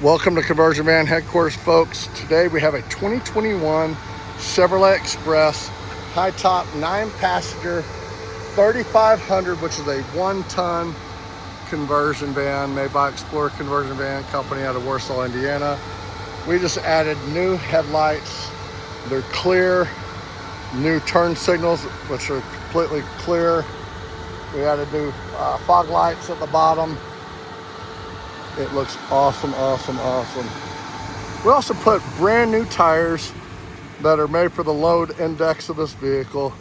Welcome to Conversion Van Headquarters, folks. Today we have a 2021 Chevrolet Express high-top 9-passenger 3500, which is a 1-ton conversion van made by Explorer Conversion Van Company out of Warsaw, Indiana. We just added new headlights. They're clear. New turn signals, which are completely clear. We added new fog lights at the bottom. It looks awesome, awesome, awesome. We also put brand new tires that are made for the load index of this vehicle.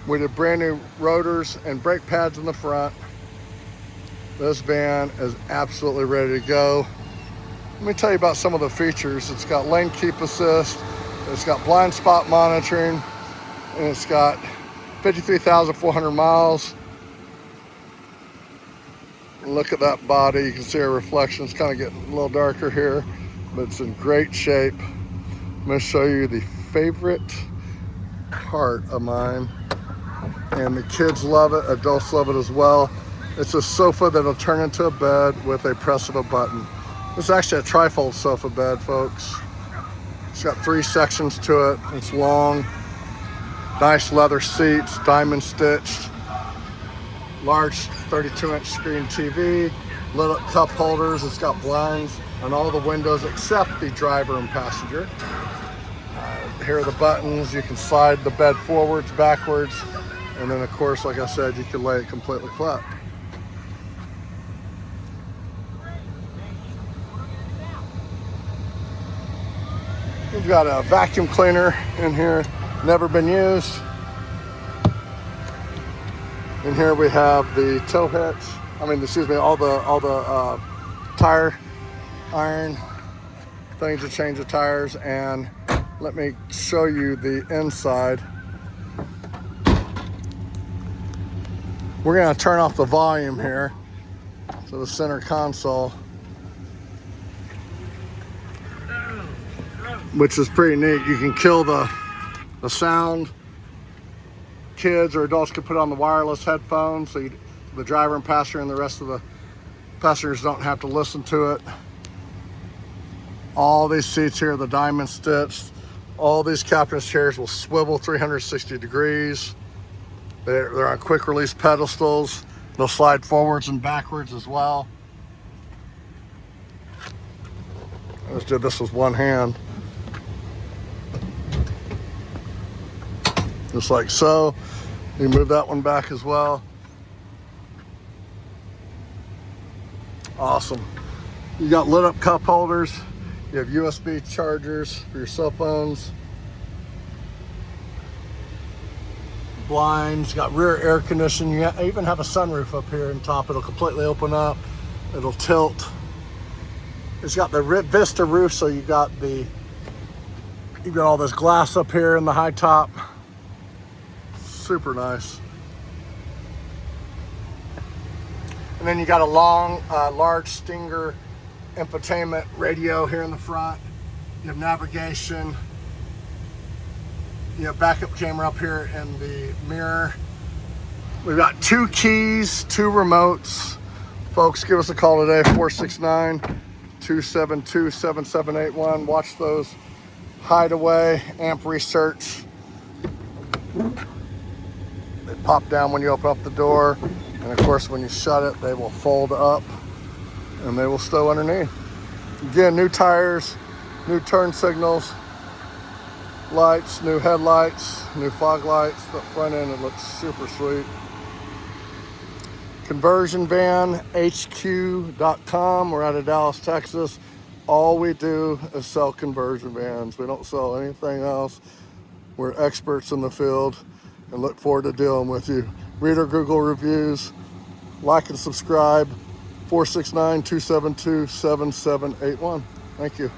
We did brand new rotors and brake pads in the front. This van is absolutely ready to go. Let me tell you about some of the features. It's got lane keep assist, it's got blind spot monitoring, and it's got 53,400 miles. Look at that body. You can see our reflection. It's kind of getting a little darker here, but it's in great shape. I'm going to show you the favorite part of mine, and the kids love it, adults love it as well. It's a sofa that'll turn into a bed with a press of a button. This is actually a trifold sofa bed, folks. It's got 3 sections to it. It's long, nice leather seats, diamond stitched. Large 32-inch screen TV, lit up cup holders. It's got blinds on all the windows except the driver and passenger. Here are the buttons. You can slide the bed forwards, backwards, and then of course, like I said, you can lay it completely flat. We've got a vacuum cleaner in here, never been used. And here we have the tow hitch. All the tire iron things to change the tires. And let me show you the inside. We're gonna turn off the volume here. So the center console, which is pretty neat. You can kill the sound. Kids or adults can put on the wireless headphones, so the driver and passenger and the rest of the passengers don't have to listen to it. All these seats here, the diamond stitched. All these captain's chairs will swivel 360 degrees. They're on quick release pedestals. They'll slide forwards and backwards as well. I just did this with one hand. Just like so. You move that one back as well. Awesome. You got lit up cup holders. You have USB chargers for your cell phones. Blinds, got rear air conditioning. You even have a sunroof up here on top. It'll completely open up. It'll tilt. It's got the Vista roof, so you've got all this glass up here in the high top. Super nice. And then you got a long, large Stinger infotainment radio here in the front. You have navigation. You have backup camera up here in the mirror. We've got 2 keys, 2 remotes. Folks, give us a call today, 469-272-7781. Watch those hideaway amp research. They pop down when you open up the door, and of course when you shut it, they will fold up and they will stow underneath. Again, new tires, new turn signals, lights, new headlights, new fog lights. The front end, it looks super sweet. ConversionVanHQ.com. We're out of Dallas, Texas. All we do is sell conversion vans. We don't sell anything else. We're experts in the field, and look forward to dealing with you. Read our Google reviews, like and subscribe, 469-272-7781. Thank you.